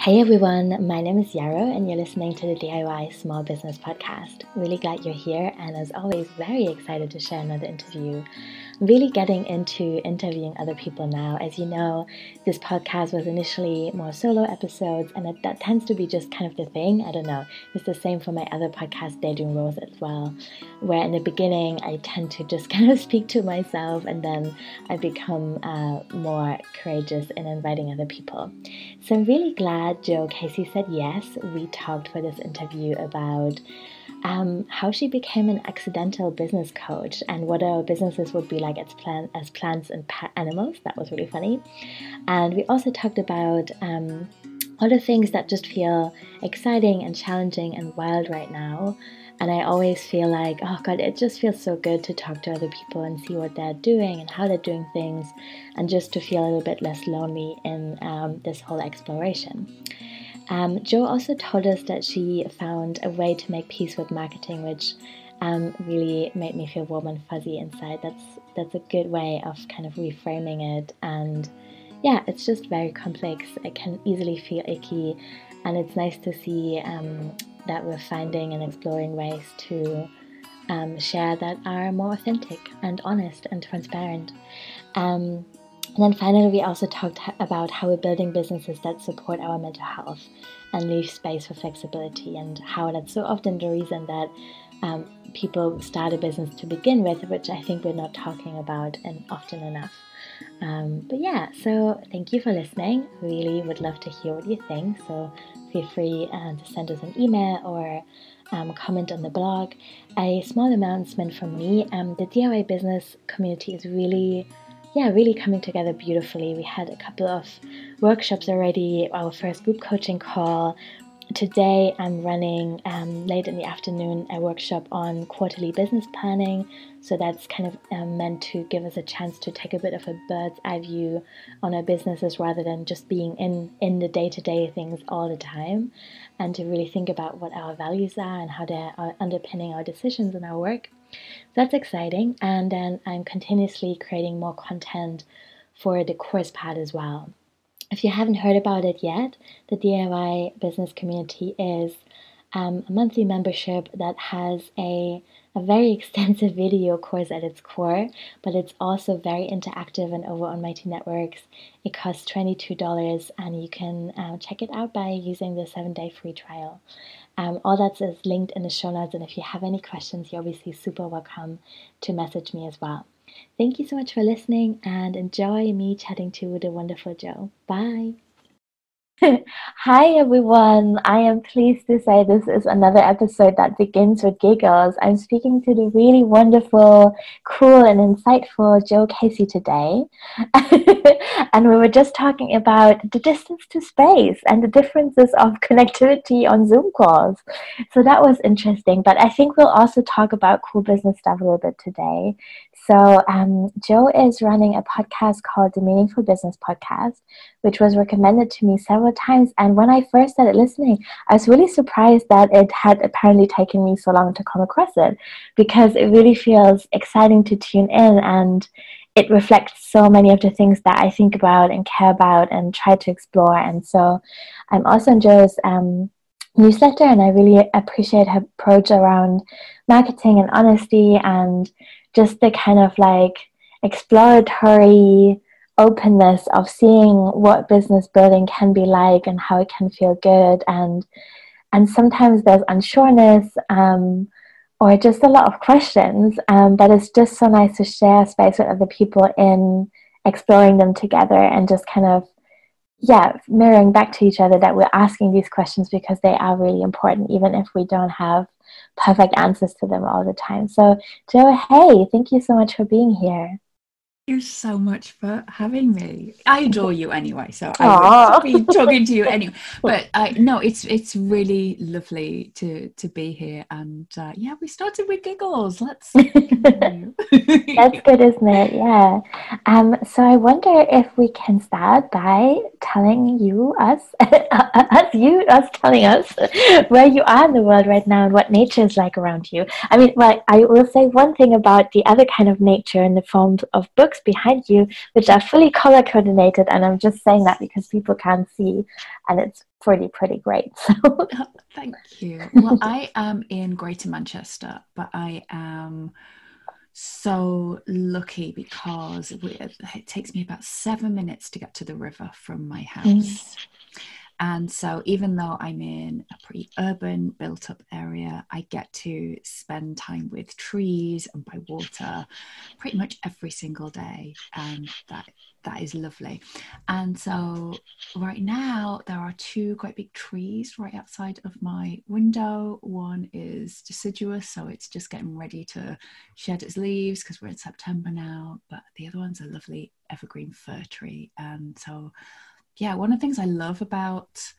Hey everyone, my name is Yarrow and you're listening to the DIY Small Business Podcast. Really glad you're here and as always very excited to share another interview. I'm really getting into interviewing other people now. As you know, this podcast was initially more solo episodes and that tends to be just kind of the thing. I don't know, it's the same for my other podcast, Daydream Rose, as well, where in the beginning I tend to just kind of speak to myself and then I become more courageous in inviting other people. So I'm really glad Joe Casey said yes. We talked for this interview about how she became an accidental business coach and what our businesses would be like as plants and animals. That was really funny. And we also talked about all the things that just feel exciting and challenging and wild right now. And I always feel like, oh God, it just feels so good to talk to other people and see what they're doing and how they're doing things and just to feel a little bit less lonely in this whole exploration. Jo also told us that she found a way to make peace with marketing, which really made me feel warm and fuzzy inside. That's a good way of kind of reframing it. And yeah, it's just very complex. It can easily feel icky, and it's nice to see that we're finding and exploring ways to share that are more authentic and honest and transparent. And then finally, we also talked about how we're building businesses that support our mental health and leave space for flexibility, and how that's so often the reason that people start a business to begin with, which I think we're not talking about often enough. But yeah, so thank you for listening. Really would love to hear what you think. So feel free to send us an email or comment on the blog. A small announcement from me. The DIY business community is really coming together beautifully. We had a couple of workshops already, our first group coaching call. Today I'm running late in the afternoon a workshop on quarterly business planning. So that's kind of meant to give us a chance to take a bit of a bird's eye view on our businesses rather than just being in the day-to-day things all the time, and to really think about what our values are and how they're underpinning our decisions and our work. That's exciting, and then I'm continuously creating more content for the course part as well. If you haven't heard about it yet, the DIY business community is a monthly membership that has a very extensive video course at its core, but it's also very interactive, and over on Mighty Networks it costs $22 and you can check it out by using the 7-day free trial. All that is linked in the show notes, and if you have any questions, you're obviously super welcome to message me as well. Thank you so much for listening and enjoy me chatting to the wonderful Jo. Bye! Hi everyone, I am pleased to say this is another episode that begins with giggles. I'm speaking to the really wonderful, cool and insightful Jo Casey today. And we were just talking about the distance to space and the differences of connectivity on Zoom calls. So that was interesting, but I think we'll also talk about cool business stuff a little bit today. So Jo is running a podcast called the Meaningful Business Podcast, which was recommended to me several times. And when I first started listening, I was really surprised that it had apparently taken me so long to come across it, because it really feels exciting to tune in, and it reflects so many of the things that I think about and care about and try to explore. And so I'm also in Jo's newsletter, and I really appreciate her approach around marketing and honesty and just the kind of like exploratory openness of seeing what business building can be like and how it can feel good. And sometimes there's unsureness or just a lot of questions, but it's just so nice to share space with other people in exploring them together and just kind of mirroring back to each other that we're asking these questions because they are really important, even if we don't have perfect answers to them all the time. So Jo, hey, thank you so much for being here. Thank you so much for having me. I adore you anyway, so I would be talking to you anyway. But no, it's really lovely to be here, and we started with giggles. Let's continue. That's good, isn't it? Yeah. So I wonder if we can start by telling us telling us where you are in the world right now and what nature is like around you. I mean, well, I will say one thing about the other kind of nature in the form of books books behind you, which are fully color coordinated. And I'm just saying that because people can't see, and it's pretty great. So. Oh, thank you. Well, I am in Greater Manchester, but I am so lucky because it takes me about 7 minutes to get to the river from my house. And so even though I'm in a pretty urban built up area, I get to spend time with trees and by water pretty much every single day. And that is lovely. And so right now there are 2 quite big trees right outside of my window. One is deciduous, so it's just getting ready to shed its leaves because we're in September now. But the other one's a lovely evergreen fir tree. And so yeah, one of the things I love about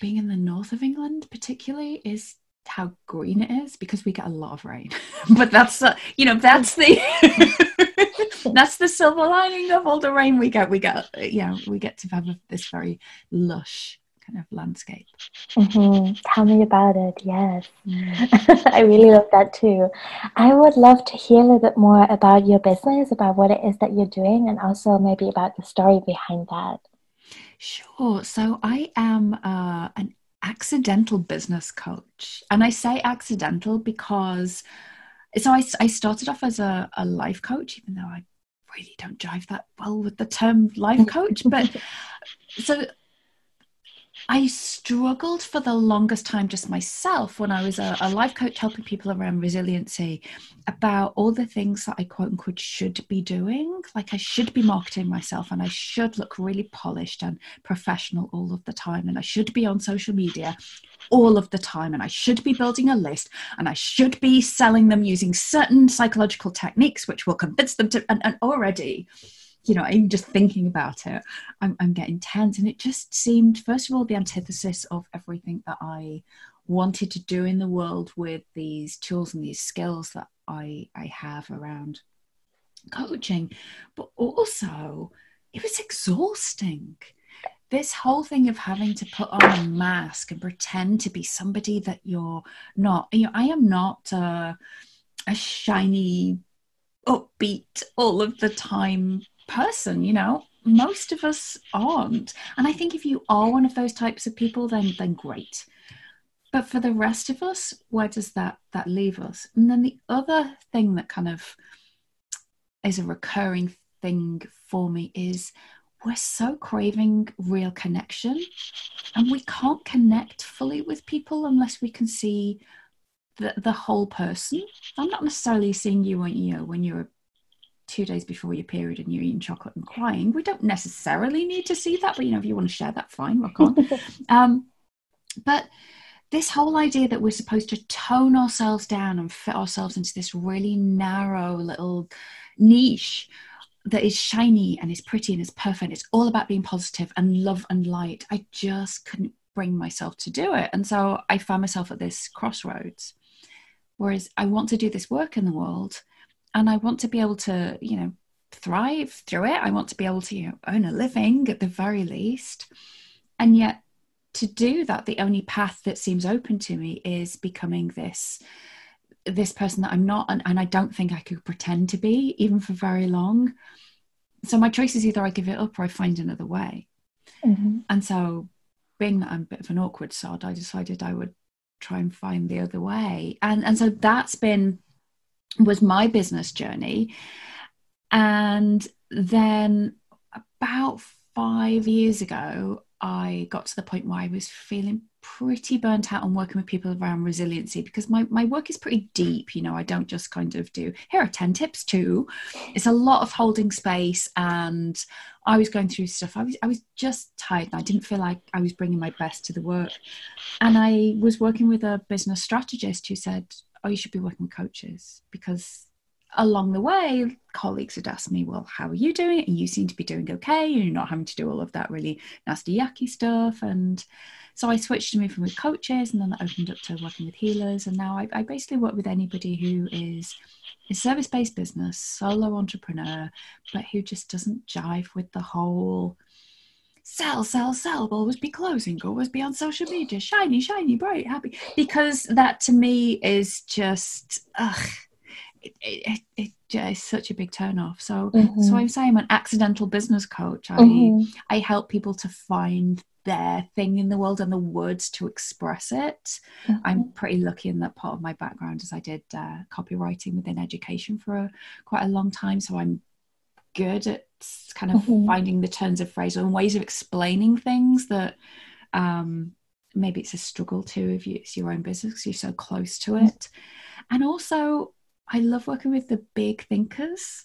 being in the north of England particularly is how green it is, because we get a lot of rain. But that's that's the that's the silver lining of all the rain we get. We get to have this very lush kind of landscape. Tell me about it. Yes. I really love that too. I would love to hear a little bit more about your business, about what it is that you're doing, and also maybe about the story behind that. Sure. So I am an accidental business coach, and I say accidental because I started off as a life coach, even though I really don't jive that well with the term life coach. But so I struggled for the longest time just myself when I was a life coach helping people around resiliency about all the things that I quote unquote should be doing. Like I should be marketing myself and I should look really polished and professional all of the time. And I should be on social media all of the time. And I should be building a list and I should be selling them using certain psychological techniques, which will convince them to, and already, even just thinking about it, I'm getting tense. And it just seemed, first of all, the antithesis of everything that I wanted to do in the world with these tools and these skills that I have around coaching. But also, it was exhausting. This whole thing of having to put on a mask and pretend to be somebody that you're not. I am not a shiny, upbeat, all of the time person. Most of us aren't. And I think if you are one of those types of people, then great. But for the rest of us, where does that leave us? And then the other thing that kind of is a recurring thing for me is we're so craving real connection, and we can't connect fully with people unless we can see the whole person. I'm not necessarily seeing you when you're 2 days before your period and you're eating chocolate and crying. We don't necessarily need to see that, but if you want to share that, fine, rock on. But this whole idea that we're supposed to tone ourselves down and fit ourselves into this really narrow little niche that is shiny and is pretty and is perfect, it's all about being positive and love and light, I just couldn't bring myself to do it. And so I found myself at this crossroads, whereas I want to do this work in the world and I want to be able to, thrive through it. I want to be able to, earn a living at the very least. And yet to do that, the only path that seems open to me is becoming this person that I'm not. And I don't think I could pretend to be, even for very long. So my choice is either I give it up or I find another way. And so being that I'm a bit of an awkward sod, I decided I would try and find the other way. And so was my business journey. And then about 5 years ago, I got to the point where I was feeling pretty burnt out on working with people around resiliency, because my work is pretty deep. I don't just kind of do, here are 10 tips too. It's a lot of holding space, and I was going through stuff. I was just tired, and I didn't feel like I was bringing my best to the work. And I was working with a business strategist who said, you should be working with coaches, because along the way, colleagues had asked me, well, how are you doing? And you seem to be doing okay. You're not having to do all of that really nasty, yucky stuff. And so I switched to moving with coaches, and then that opened up to working with healers. And now I basically work with anybody who is a service-based business, solo entrepreneur, but who just doesn't jive with the whole sell, always be closing, always be on social media, shiny, bright, happy. Because that to me is just, it is such a big turn-off. So Mm-hmm. I'm saying I'm an accidental business coach. I help people to find their thing in the world and the words to express it. I'm pretty lucky in that part of my background is I did copywriting within education for quite a long time, so I'm good at kind of finding the turns of phrase and ways of explaining things that maybe it's a struggle too if it's your own business because you're so close to it. And also I love working with the big thinkers.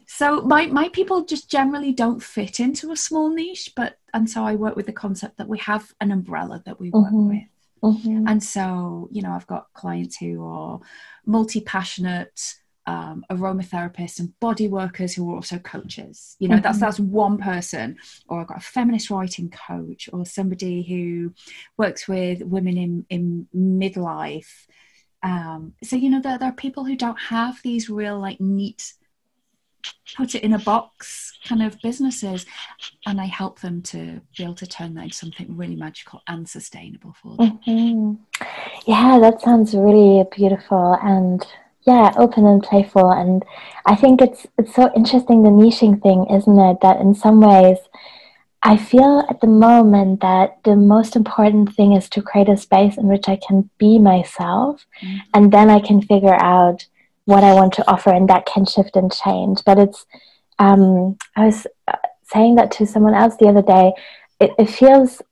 So my people just generally don't fit into a small niche, and so I work with the concept that we have an umbrella that we work with. And so, you know, I've got clients who are multi-passionate aromatherapists and body workers who are also coaches. You know, that's one person. Or I've got a feminist writing coach, or somebody who works with women in midlife. So, you know, there are people who don't have these real like neat put it in a box kind of businesses, and I help them to be able to turn that into something really magical and sustainable for them. Yeah, that sounds really beautiful and open and playful. And I think it's so interesting, the niching thing, isn't it? That in some ways I feel at the moment that the most important thing is to create a space in which I can be myself, and then I can figure out what I want to offer, and that can shift and change. But it's, I was saying that to someone else the other day, it feels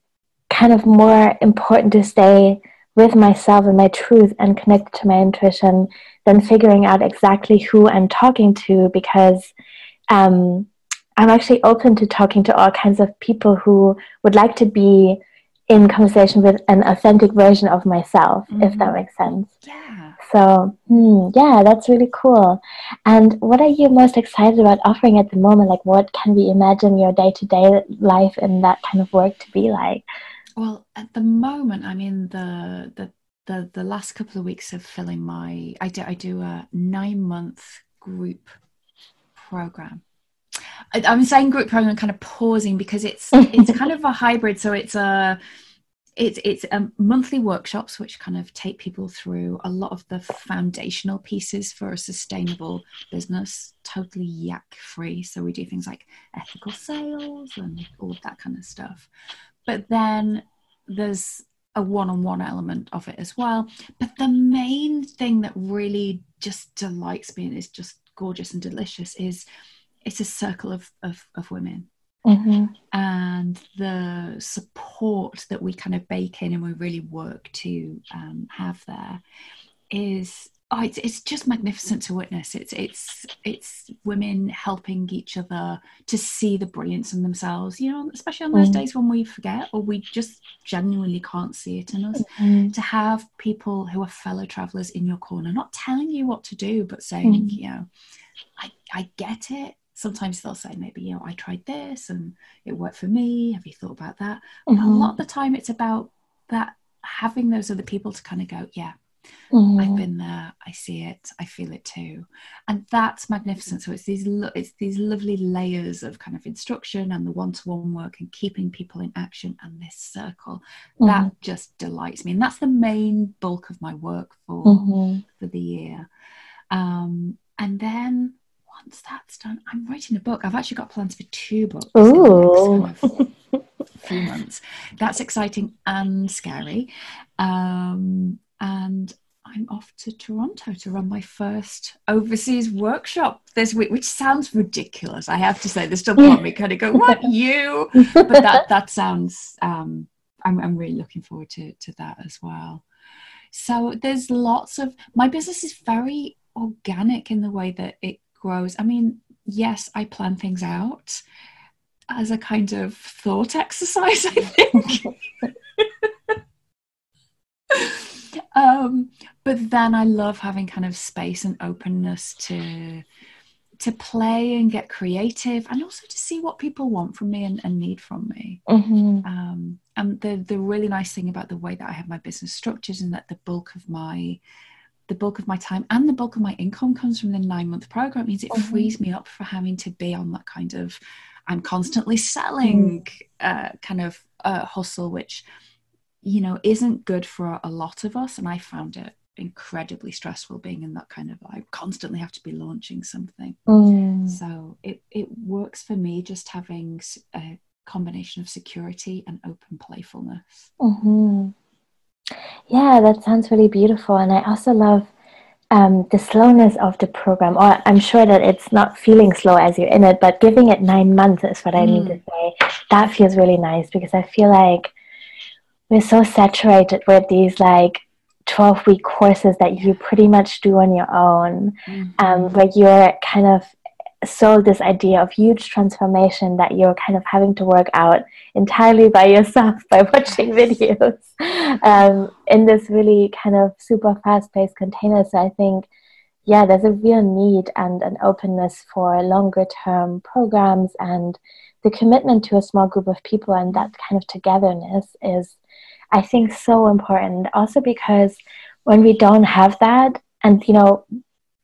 kind of more important to stay with myself and my truth and connect to my intuition than figuring out exactly who I'm talking to, because I'm actually open to talking to all kinds of people who would like to be in conversation with an authentic version of myself, if that makes sense. Yeah. So, that's really cool. And what are you most excited about offering at the moment? Like, what can we imagine your day-to-day life in that kind of work to be like? Well, at the moment, I mean, the last couple of weeks of filling I do a 9-month group program. I'm saying group program, kind of pausing because it's kind of a hybrid. So it's a monthly workshops which kind of take people through a lot of the foundational pieces for a sustainable business, totally yak free. So we do things like ethical sales and all of that kind of stuff. But then there's a one-on-one element of it as well. But the main thing that really just delights me and is just gorgeous and delicious is it's a circle of women. And the support that we kind of bake in and we really work to have there is it's just magnificent to witness. It's women helping each other to see the brilliance in themselves, you know, especially on those days when we forget or we just genuinely can't see it in us. To have people who are fellow travelers in your corner, not telling you what to do, but saying, you know, I get it. Sometimes they'll say, maybe, you know, I tried this and it worked for me. Have you thought about that? But a lot of the time it's about that, having those other people to kind of go, yeah, I've been there. I see it. I feel it too. And that's magnificent. So it's these lovely layers of kind of instruction and the one-to-one work and keeping people in action and this circle. That just delights me. And that's the main bulk of my work for the year. And then once that's done, I'm writing a book. I've actually got plans for 2 books in the next kind of few months. That's exciting and scary. And I'm off to Toronto to run my first overseas workshop this week, which sounds ridiculous. I have to say, there's still part of me kind of go, what, you? But that sounds, I'm really looking forward to that as well. So there's lots of, my business is very organic in the way that it grows. I mean, yes, I plan things out as a kind of thought exercise, I think. But then I love having kind of space and openness to play and get creative, and also to see what people want from me and need from me. And the really nice thing about the way that I have my business structured is that the bulk of my time and the bulk of my income comes from the 9-month program. It means it frees me up for having to be on that kind of, I'm constantly selling kind of hustle, which, you know, isn't good for a lot of us. And I found it incredibly stressful being in that kind of, I constantly have to be launching something. So it works for me just having a combination of security and open playfulness. Yeah, that sounds really beautiful. And I also love the slowness of the program, or I'm sure that it's not feeling slow as you're in it, but giving it 9 months is what I mean to say. That feels really nice, because I feel like we're so saturated with these like 12-week courses that you pretty much do on your own, where you're kind of sold this idea of huge transformation that you're kind of having to work out entirely by yourself by watching videos in this really kind of super fast-paced container. So I think, yeah, there's a real need and an openness for longer term programs, and the commitment to a small group of people and that kind of togetherness is, I think, so important. Also because when we don't have that, and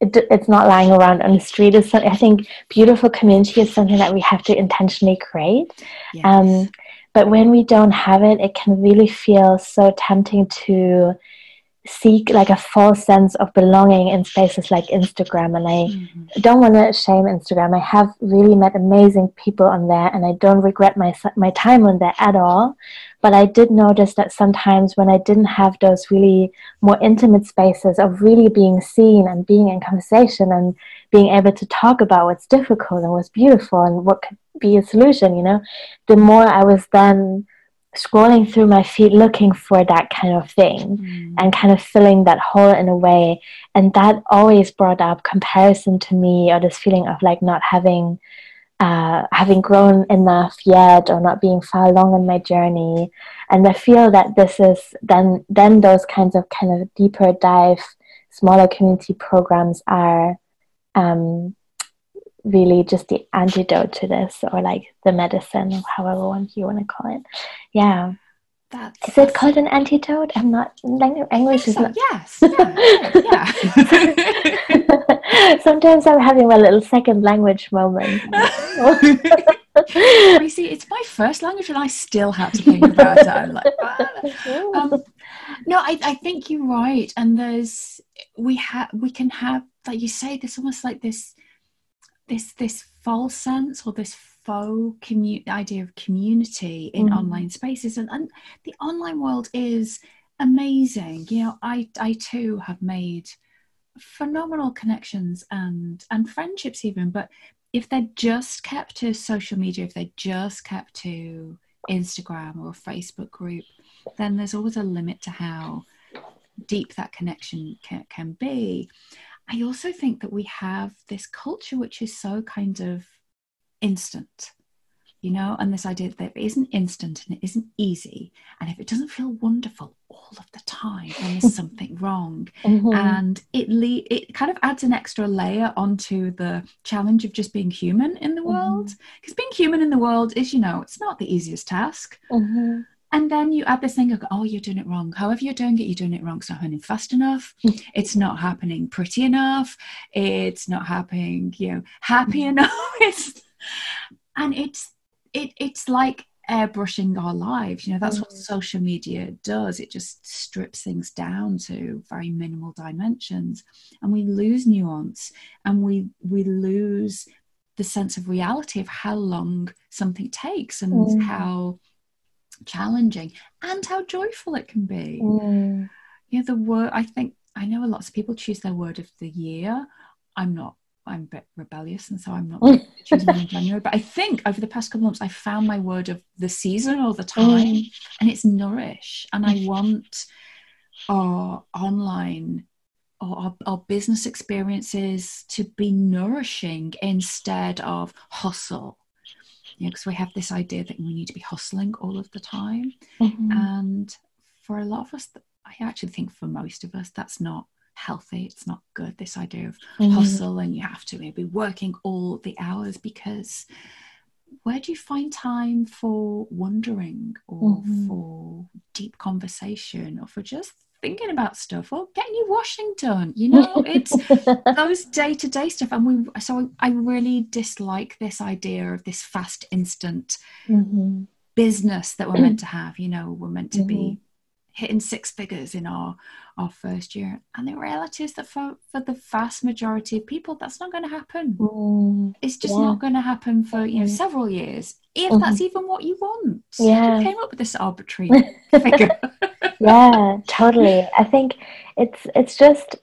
it's not lying around on the street, is something, I think beautiful community is something that we have to intentionally create. Yes. But when we don't have it, it can really feel so tempting to seek like a false sense of belonging in spaces like Instagram. And I don't want to shame Instagram. I have really met amazing people on there, and I don't regret my time on there at all. But I did notice that sometimes when I didn't have those really more intimate spaces of really being seen and being in conversation and being able to talk about what's difficult and what's beautiful and what could be a solution, the more I was then scrolling through my feed looking for that kind of thing and kind of filling that hole in a way. And that always brought up comparison to me, or this feeling of like not having grown enough yet, or not being far along in my journey. And I feel that this is then those kinds of kind of deeper dive, smaller community programs are really just the antidote to this, or like the medicine, or however you want to call it. Yeah. Is it called an antidote? I'm not, English is not. Yes. Yeah. Sometimes I'm having my little second language moment. You see, it's my first language and I still have to think about it. I'm like, no, I think you're right. And we can have, like you say, this almost like this false sense, or this faux idea of community in online spaces, and the online world is amazing. I too have made phenomenal connections and friendships even, but if they're just kept to social media, if they're just kept to Instagram or a Facebook group, then there's always a limit to how deep that connection can be. I also think that we have this culture which is so kind of instant, and this idea that it isn't instant and it isn't easy, and if it doesn't feel wonderful all of the time, then there's something wrong. And it kind of adds an extra layer onto the challenge of just being human in the world, because being human in the world is, it's not the easiest task. And then you add this thing of, oh, you're doing it wrong. However you're doing it wrong. It's not happening fast enough. It's not happening pretty enough. It's not happening, happy enough. It's like airbrushing our lives. That's what social media does. It just strips things down to very minimal dimensions, and we lose nuance, and we lose the sense of reality of how long something takes, and how challenging and how joyful it can be. The word, I know lots of people choose their word of the year. I'm a bit rebellious, and so I'm not choosing one in January, but I think over the past couple of months I found my word of the season or the time, and it's nourish. And I want our online or our business experiences to be nourishing instead of hustle. Because we have this idea that we need to be hustling all of the time. And for a lot of us, I actually think for most of us, that's not healthy. It's not good, this idea of hustle, and you have to maybe working all the hours, because where do you find time for wondering, or for deep conversation, or for just thinking about stuff, or getting your washing done? It's those day-to-day stuff. And I really dislike this idea of this fast, instant business that we're meant to have. We're meant to be hitting six figures in our first year. And the reality is that for the vast majority of people, that's not going to happen. It's just not going to happen for several years, if that's even what you want. Yeah. Who came up with this arbitrary figure? Yeah, totally. I think it's just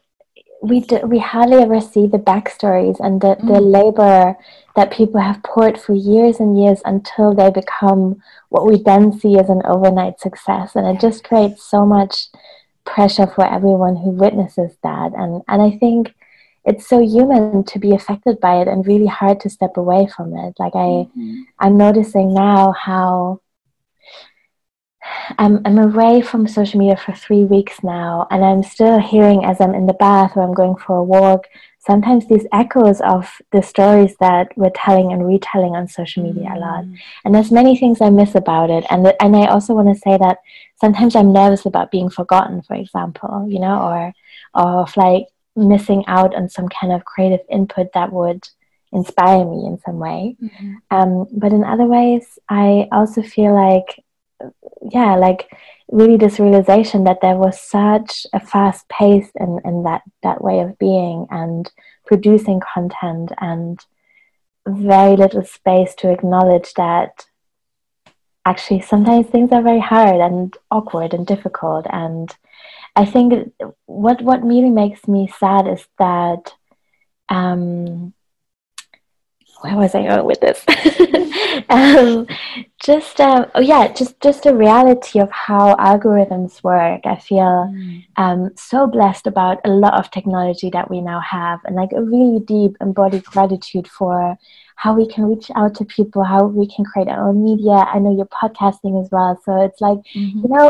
we hardly ever see the backstories and the labor that people have poured for years and years until they become what we then see as an overnight success. And it just creates so much pressure for everyone who witnesses that. And I think it's so human to be affected by it and really hard to step away from it. Like I'm noticing now how I'm away from social media for 3 weeks now, and I'm still hearing, as I'm in the bath or I'm going for a walk, sometimes these echoes of the stories that we're telling and retelling on social media a lot. And there's many things I miss about it. And I also want to say that sometimes I'm nervous about being forgotten, for example, or of like missing out on some kind of creative input that would inspire me in some way. But in other ways, I also feel like really this realization that there was such a fast pace in that way of being and producing content, and very little space to acknowledge that actually sometimes things are very hard and awkward and difficult. And I think what really makes me sad is that where was I going with this? Just the reality of how algorithms work. I feel so blessed about a lot of technology that we now have, and like a really deep embodied gratitude for how we can reach out to people, how we can create our own media. I know you're podcasting as well, so it's like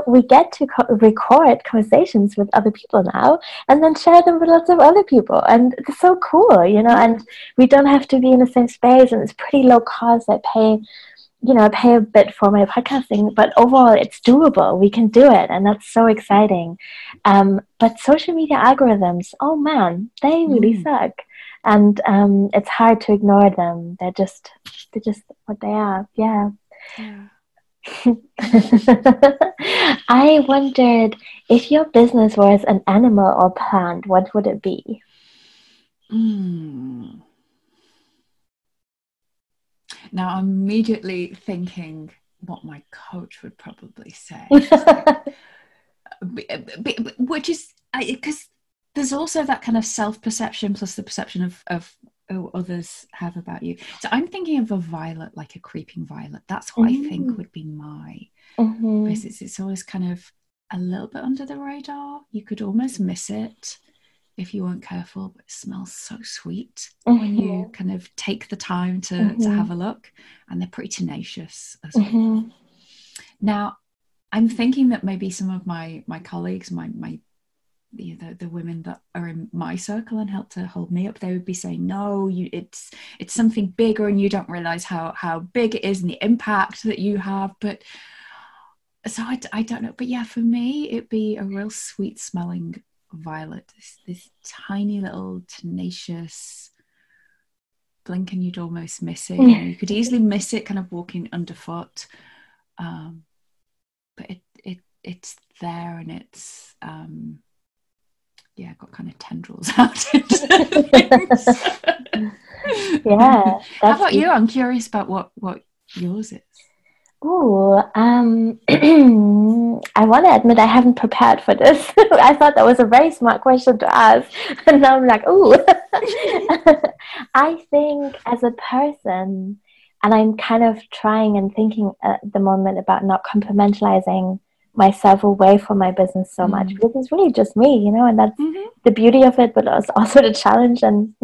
we get to record conversations with other people now and then share them with lots of other people, and it's so cool, and we don't have to be in the same space, and it's pretty low cost. I pay a bit for my podcasting, but overall it's doable. We can do it, and that's so exciting. But social media algorithms, oh man, they really suck. And it's hard to ignore them. They're just what they are. Yeah. I wondered, if your business was an animal or plant, what would it be? Now I'm immediately thinking what my coach would probably say. Which is because there's also that kind of self-perception plus the perception of others have about you. So I'm thinking of a violet, like a creeping violet. That's what I think would be my because it's always kind of a little bit under the radar. You could almost miss it if you weren't careful, but it smells so sweet when you kind of take the time to have a look, and they're pretty tenacious as well. Now I'm thinking that maybe some of my colleagues, the women that are in my circle and help to hold me up, they would be saying, no, it's something bigger, and you don't realize how big it is and the impact that you have. But so I don't know, but yeah, for me it'd be a real sweet smelling violet, this tiny little tenacious, blink and you'd almost miss it. You could easily miss it kind of walking underfoot, but it's there, and it's got kind of tendrils out. Yeah. How about you? I'm curious about what yours is. Oh, I want to admit I haven't prepared for this. I thought that was a very smart question to ask, and now I'm like, ooh. I think as a person, and I'm kind of trying and thinking at the moment about not compartmentalizing myself away from my business so much, because it's really just me, and that's the beauty of it, but it's also the challenge. And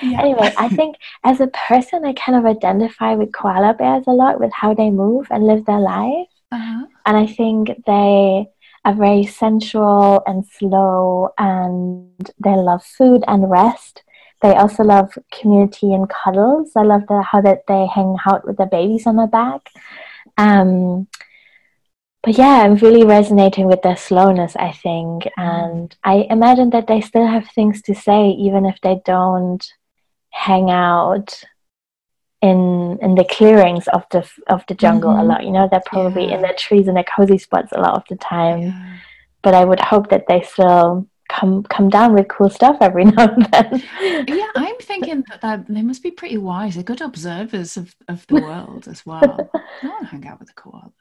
anyway, I think as a person I kind of identify with koala bears a lot, with how they move and live their life. And I think they are very sensual and slow, and they love food and rest. They also love community and cuddles. I love how that they hang out with their babies on their back. But yeah, I'm really resonating with their slowness, I think. And I imagine that they still have things to say, even if they don't hang out in the clearings of the jungle a lot. They're probably in their trees and their cozy spots a lot of the time. but I would hope that they still come down with cool stuff every now and then. Yeah, I'm thinking that they must be pretty wise. They're good observers of the world as well. I want to hang out with the koalas.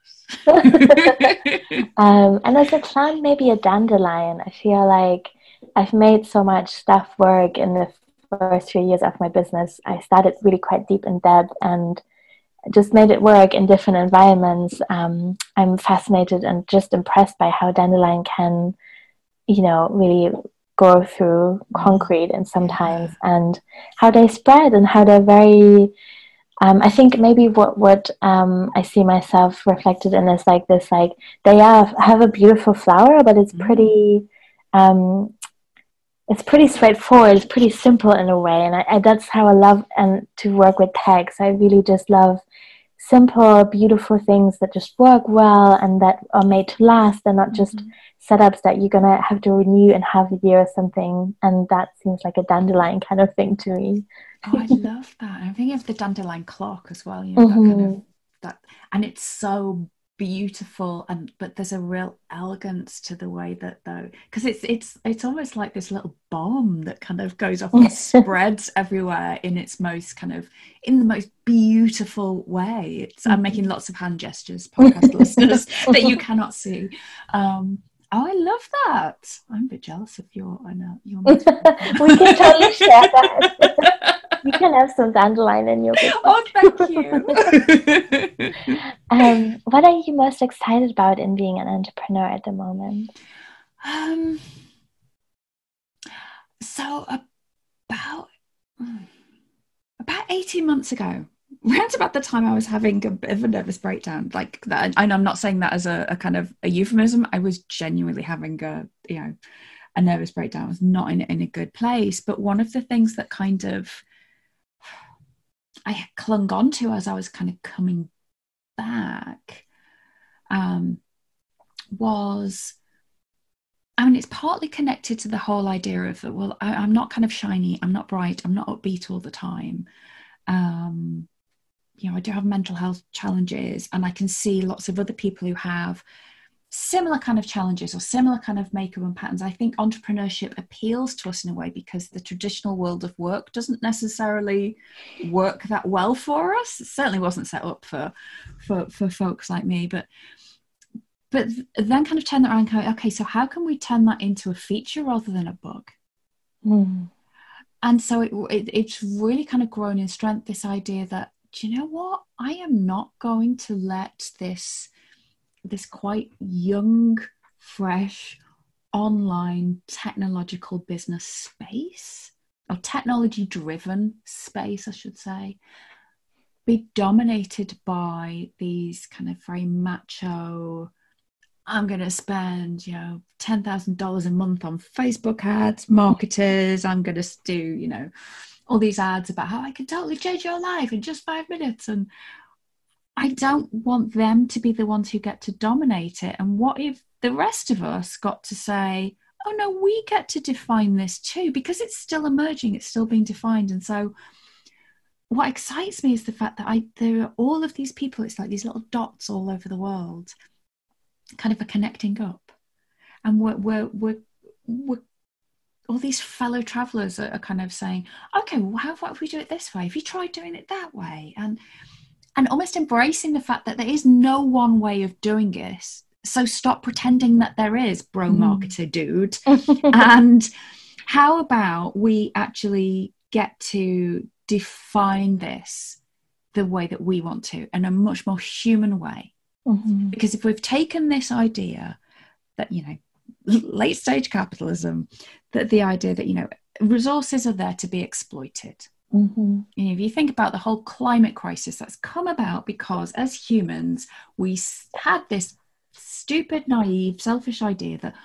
And as a plant, maybe a dandelion. I feel like I've made so much stuff work in the first few years of my business. I started really quite deep in debt and just made it work in different environments. I'm fascinated and just impressed by how dandelion can, really go through concrete and sometimes, and how they spread and how they're very, I think maybe what I see myself reflected in is like this, like they have a beautiful flower, but it's pretty straightforward. It's pretty simple in a way, and I that's how I love and to work with tags. I really just love simple, beautiful things that just work well and that are made to last. They're not just setups that you're gonna have to renew in half a year or something. And that seems like a dandelion kind of thing to me. Oh, I love that. I'm thinking of the dandelion clock as well. That kind of that, and it's so beautiful. But there's a real elegance to the way that, though, because it's almost like this little bomb that kind of goes off and spreads everywhere in the most beautiful way. I'm making lots of hand gestures, podcast listeners, that you cannot see. Oh, I love that. I'm a bit jealous of your We can totally share that. You can have some dandelion in your business. Oh, thank you. What are you most excited about in being an entrepreneur at the moment? So about 18 months ago, around about the time I was having a bit of a nervous breakdown, like that, and I'm not saying that as a kind of a euphemism. I was genuinely having a nervous breakdown. I was not in a good place. But one of the things that kind of I clung on to as I was kind of coming back was, it's partly connected to the whole idea of that, well, I'm not kind of shiny, I'm not bright, I'm not upbeat all the time. I do have mental health challenges, and I can see lots of other people who have similar kind of challenges or similar kind of makeup and patterns. I think entrepreneurship appeals to us in a way because the traditional world of work doesn't necessarily work that well for us. It certainly wasn't set up for folks like me, but then kind of turn that around and go, okay, so how can we turn that into a feature rather than a bug? And so it's really kind of grown in strength, this idea that, do you know what? I am not going to let this quite young, fresh, online technological business space, or technology-driven space, I should say, be dominated by these kind of very macho, I'm going to spend, $10,000 a month on Facebook ads, marketers. I'm going to do, all these ads about how I can totally change your life in just 5 minutes. And I don't want them to be the ones who get to dominate it. And what if the rest of us got to say, oh no, we get to define this too, because it's still emerging, it's still being defined. And so what excites me is the fact that there are all of these people, it's like these little dots all over the world, kind of a connecting up. And we're all these fellow travelers are kind of saying, okay, well, how about if we do it this way? Have you tried doing it that way? And almost embracing the fact that there is no one way of doing this. So stop pretending that there is, bro marketer dude. And how about we actually get to define this the way that we want to, in a much more human way? Because if we've taken this idea that, late stage capitalism, that the idea that, resources are there to be exploited. If you think about the whole climate crisis, that's come about because as humans, we had this stupid, naive, selfish idea that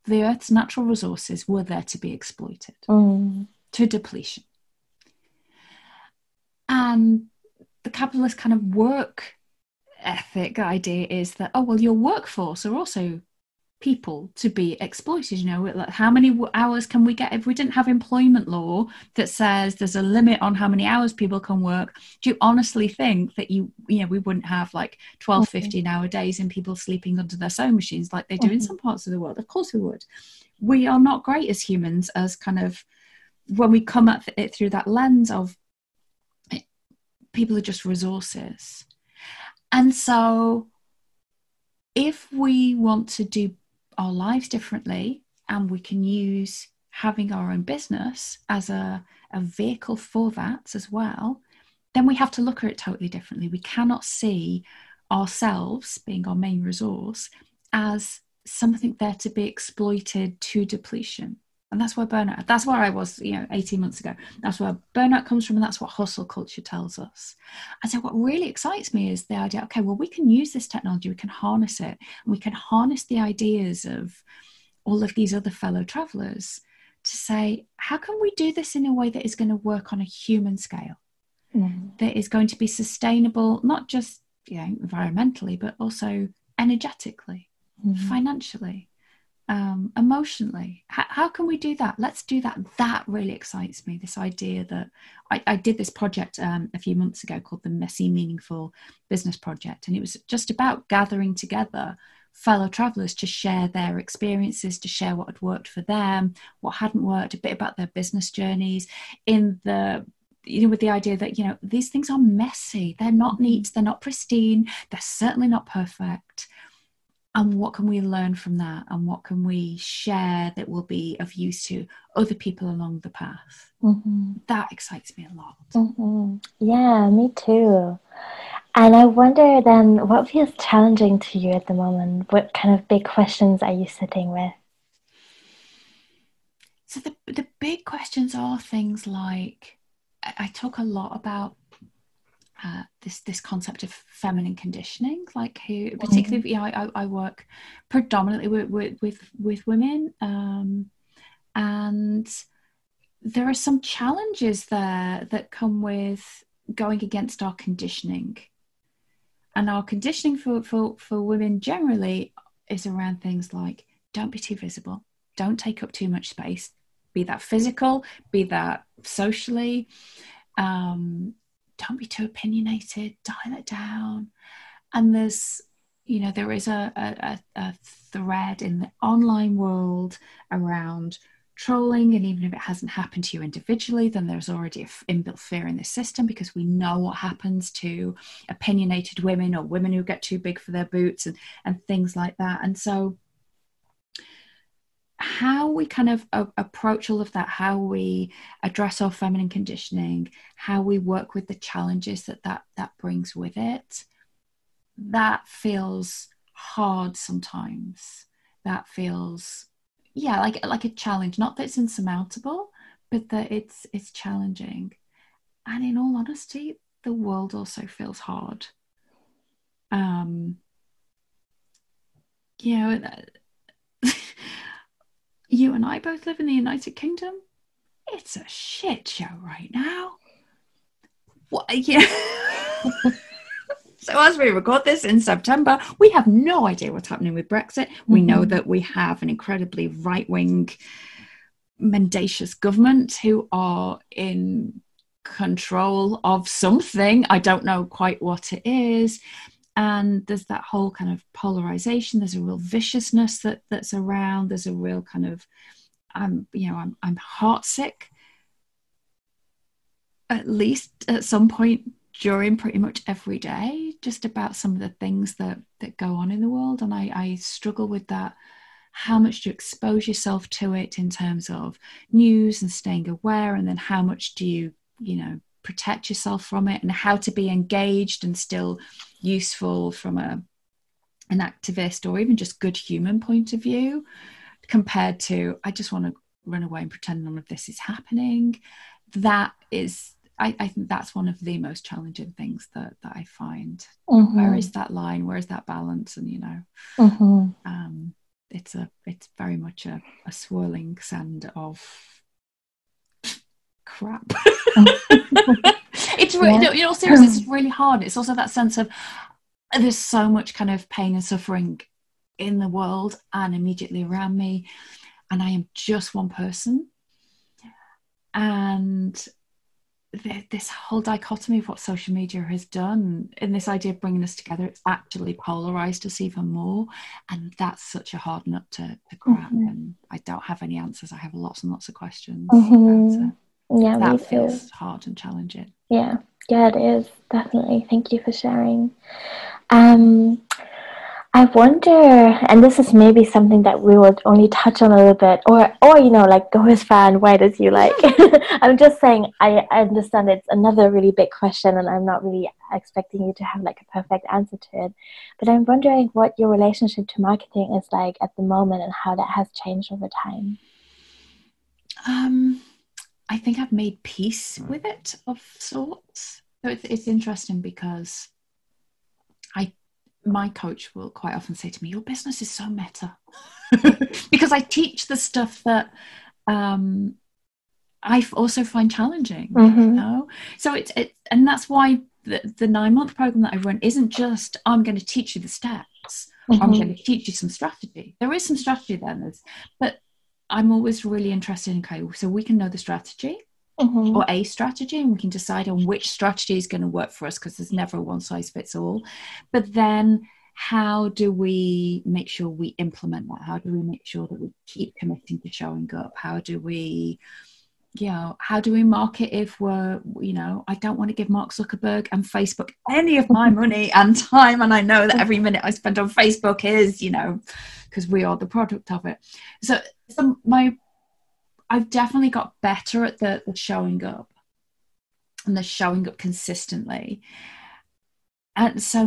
the Earth's natural resources were there to be exploited to depletion. And the capitalist kind of work ethic idea is that, oh, well, your workforce are also people to be exploited. Like, how many hours can we get? If we didn't have employment law that says there's a limit on how many hours people can work, do you honestly think that we wouldn't have like 12 15-hour days and people sleeping under their sewing machines like they do in some parts of the world? Of course we would. We are not great as humans, as kind of, when we come at it through that lens of people are just resources. And so if we want to do our lives differently, and we can use having our own business as a vehicle for that as well, then we have to look at it totally differently. We cannot see ourselves, being our main resource, as something there to be exploited to depletion. And that's where I was 18 months ago. That's where burnout comes from, and that's what hustle culture tells us. And so what really excites me is the idea, okay, well, we can use this technology, we can harness it, and we can harness the ideas of all of these other fellow travelers to say, how can we do this in a way that is going to work on a human scale, that is going to be sustainable, not just environmentally, but also energetically, financially, emotionally. How can we do that? Let's do that. That really excites me, this idea that I did this project a few months ago called the Messy Meaningful Business Project, and it was just about gathering together fellow travelers to share their experiences, to share what had worked for them, what hadn't worked, a bit about their business journeys, in the with the idea that these things are messy, they're not neat, they're not pristine, they're certainly not perfect. And what can we learn from that? And what can we share that will be of use to other people along the path? That excites me a lot. Yeah, me too. And I wonder then, what feels challenging to you at the moment? What kind of big questions are you sitting with? So the big questions are things like, I talk a lot about this concept of feminine conditioning, like who particularly I work predominantly with women, and there are some challenges there that come with going against our conditioning. And our conditioning for women generally is around things like, don't be too visible, don't take up too much space, be that physical, be that socially, don't be too opinionated, dial it down. And there's, there is a thread in the online world around trolling, and even if it hasn't happened to you individually, then there's already an inbuilt fear in the system, because we know what happens to opinionated women, or women who get too big for their boots, and things like that. And so how we kind of approach all of that, how we address our feminine conditioning, how we work with the challenges that brings with it, that feels hard sometimes. That feels like a challenge, not that it's insurmountable, but that it's challenging. And in all honesty, the world also feels hard. You and I both live in the United Kingdom. It's a shit show right now. So as we record this in September, we have no idea what's happening with Brexit. We know that we have an incredibly right-wing, mendacious government who are in control of something. I don't know quite what it is. And there's that whole kind of polarization. There's a real viciousness that's around. There's a real kind of, I'm heartsick, at least at some point during pretty much every day, just about some of the things that go on in the world. And I struggle with that. How much do you expose yourself to it in terms of news and staying aware? And then how much do you protect yourself from it, and how to be engaged and still useful from an activist or even just good human point of view, compared to, I just want to run away and pretend none of this is happening. That is, I think that's one of the most challenging things that I find. Where is that line? Where is that balance? And it's very much a swirling sand of crap. It's really, seriously, it's really hard. It's also that sense of there's so much kind of pain and suffering in the world and immediately around me, and I am just one person. And this whole dichotomy of what social media has done, and this idea of bringing us together, it's actually polarized us even more, and that's such a hard nut to crack. And I don't have any answers. I have lots and lots of questions about it. Yeah, that feels hard and challenging. Yeah, it is, definitely. Thank you for sharing. I wonder, and this is maybe something that we will only touch on a little bit, or like, go as far and wide as you like. I'm just saying, I understand it's another really big question, and I'm not really expecting you to have like a perfect answer to it. But I'm wondering what your relationship to marketing is like at the moment, and how that has changed over time. I think I've made peace with it of sorts. So it's interesting because my coach will quite often say to me, your business is so meta. Because I teach the stuff that I also find challenging, you know? So it's and that's why the 9-month program that I run isn't just, I'm going to teach you the steps, I'm going to teach you some strategy. There is some strategy there, but I'm always really interested in, okay, so we can know the strategy, or a strategy, and we can decide on which strategy is going to work for us, because there's never a one size fits all. But then how do we make sure we implement that? How do we make sure that we keep committing to showing up? How do we market if we're, I don't want to give Mark Zuckerberg and Facebook any of my money and time, and I know that every minute I spend on Facebook is, because we are the product of it. So I've definitely got better at the showing up, and the showing up consistently. And so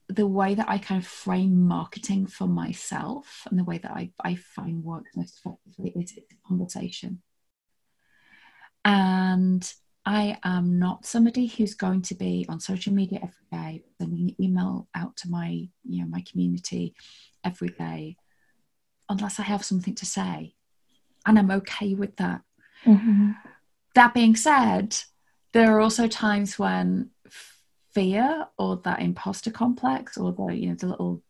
the way that I kind of frame marketing for myself, and the way that I find works most effectively, is it's a conversation. And I am not somebody who's going to be on social media every day, sending an email out to my community every day, unless I have something to say. And I'm okay with that. That being said, there are also times when fear, or that imposter complex, or the little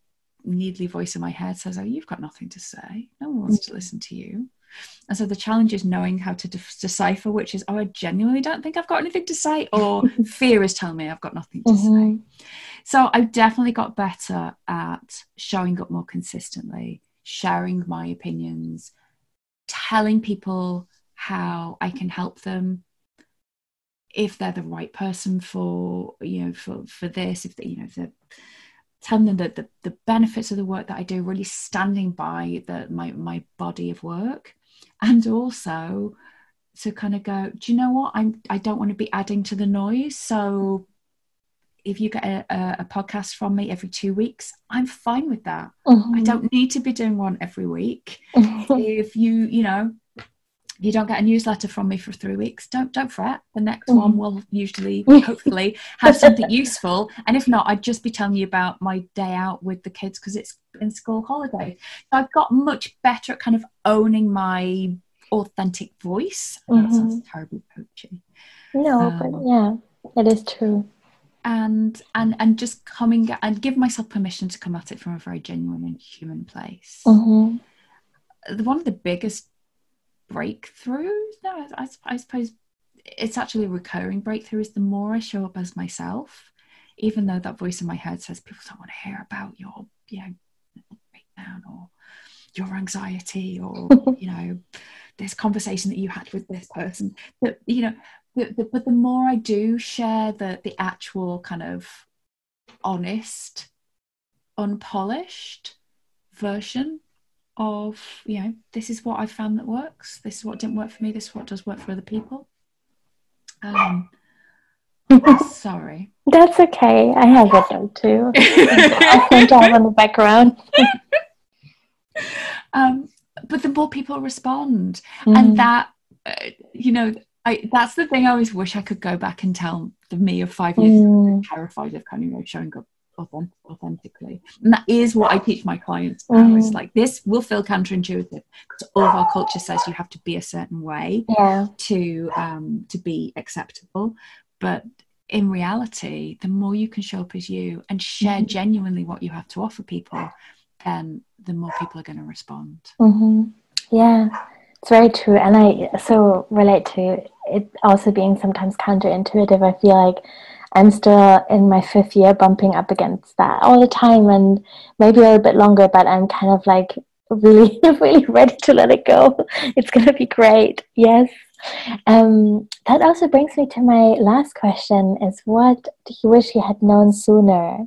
needly voice in my head says, oh, you've got nothing to say. No one wants to listen to you. And so the challenge is knowing how to decipher which is, oh, I genuinely don't think I've got anything to say, or fear is telling me I've got nothing to say. So I've definitely got better at showing up more consistently, sharing my opinions, telling people how I can help them, if they're the right person for this, if they're telling them that the benefits of the work that I do, really standing by my body of work. And also to kind of go, do you know what, I don't want to be adding to the noise. So if you get a podcast from me every 2 weeks, I'm fine with that. I don't need to be doing one every week. If you don't get a newsletter from me for 3 weeks, don't fret. The next one will usually, hopefully, have something useful. And if not, I'd just be telling you about my day out with the kids, because it's in school holiday. So I've got much better at kind of owning my authentic voice. That sounds terribly coachy. No, but yeah, it is true. And just coming and give myself permission to come at it from a very genuine and human place. One of the biggest breakthroughs, I suppose it's actually a recurring breakthrough, is the more I show up as myself, even though that voice in my head says people don't want to hear about your breakdown, or your anxiety, or this conversation that you had with this person, but but the more I do share the actual kind of honest, unpolished version of, this is what I found that works, this is what didn't work for me, this is what does work for other people. Sorry. That's okay. I have it though too. I can dive on the background. But the more people respond, and that, that's the thing. I always wish I could go back and tell the me of 5 years ago, terrified of kind of showing up authentically. And that is what I teach my clients now. It's like, this will feel counterintuitive, because all of our culture says you have to be a certain way to be acceptable. But in reality, the more you can show up as you and share genuinely what you have to offer people, then the more people are going to respond. Mm-hmm. Yeah, it's very true. And I so relate to it also being sometimes counterintuitive. I feel like I'm still in my 5th year bumping up against that all the time, and maybe a little bit longer, but I'm kind of like really, really ready to let it go. It's going to be great. Yes. That also brings me to my last question is, what do you wish you had known sooner?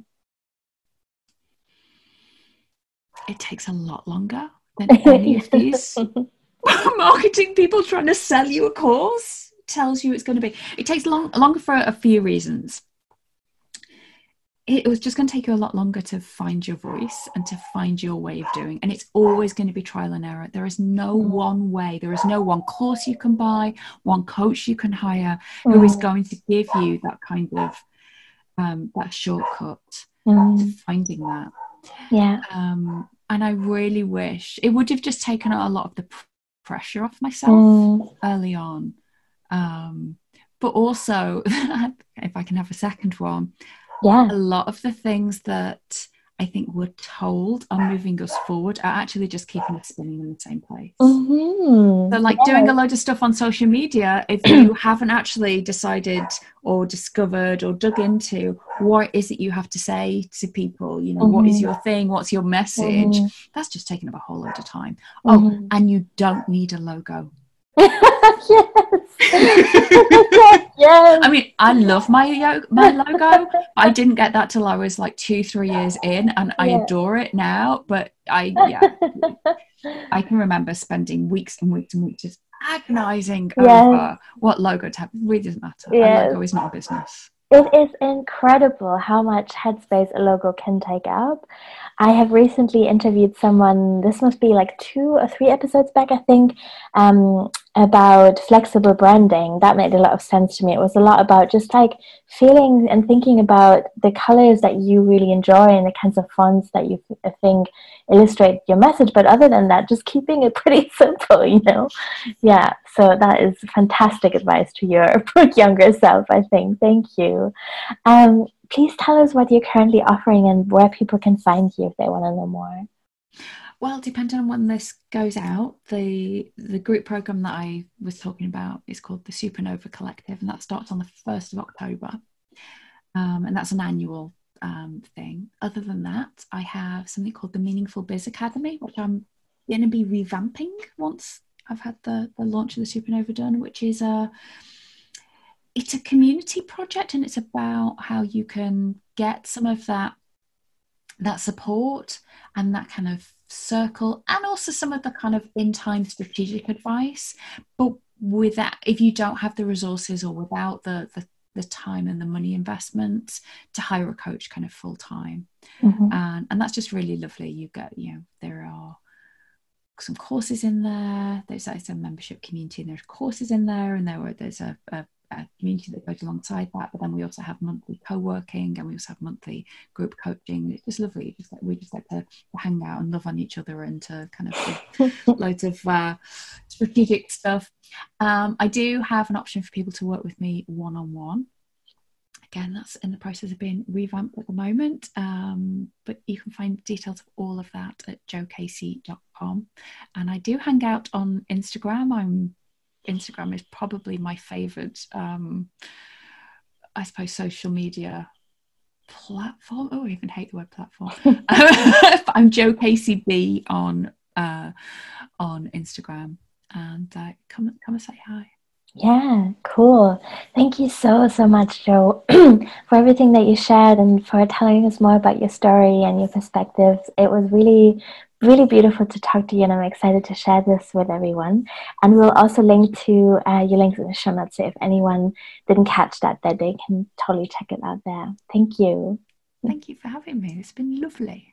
It takes a lot longer than any of these marketing people trying to sell you a course tells you it's going to be. It takes longer for a few reasons. It was just going to take you a lot longer to find your voice and to find your way of doing. And it's always going to be trial and error. There is no one way. There is no one course you can buy, one coach you can hire who is going to give you that kind of that shortcut to finding that. Yeah. And I really wish it would have just taken a lot of the pressure off myself early on. But also, if I can have a second one, yeah, a lot of the things that I think we're told are moving us forward are actually just keeping us spinning in the same place. So like doing a load of stuff on social media, if you haven't actually decided or discovered or dug into what is it you have to say to people, you know, what is your thing, what's your message, that's just taking up a whole load of time. Oh, and you don't need a logo. Yes. Yes. I mean, I love my logo, but I didn't get that till I was like 2-3 years in, and I adore it now. But I can remember spending weeks and weeks and weeks just agonizing over what logo to have. It really doesn't matter. A logo is not a business. It is incredible how much headspace a logo can take up. I have recently interviewed someone, this must be like 2 or 3 episodes back, I think, about flexible branding. That made a lot of sense to me. It was a lot about just like feeling and thinking about the colors that you really enjoy and the kinds of fonts that you think illustrate your message. But other than that, just keeping it pretty simple, you know? Yeah, so that is fantastic advice to your younger self, I think. Thank you. Please tell us what you're currently offering and where people can find you if they want to know more. Well, depending on when this goes out, the group program that I was talking about is called the Supernova Collective, and that starts on the 1st of October. And that's an annual thing. Other than that, I have something called the Meaningful Biz Academy, which I'm going to be revamping once I've had the launch of the Supernova done, which is it's a community project, and it's about how you can get some of that support and that kind of circle, and also some of the kind of in-time strategic advice. But with that, if you don't have the resources or without the time and the money investment to hire a coach kind of full time, and that's just really lovely. You get, you know, there are some courses in there. There's a membership community, and there's courses in there, and there's a community that goes alongside that. But then we also have monthly co-working, and we also have monthly group coaching. It's just lovely. We just like to hang out and love on each other and to kind of do loads of strategic stuff. I do have an option for people to work with me one-on-one. Again, that's in the process of being revamped at the moment, but you can find details of all of that at joecasey.com. And I do hang out on Instagram. Instagram is probably my favorite, I suppose, social media platform. Oh, I even hate the word platform. I'm Jo Casey B on Instagram, and come and say hi. Yeah, cool. Thank you so much, Jo, for everything that you shared and for telling us more about your story and your perspectives. It was really, really beautiful to talk to you, and I'm excited to share this with everyone. And we'll also link to your links in the show notes, so if anyone didn't catch that they can totally check it out there. Thank you. Thank you for having me. It's been lovely.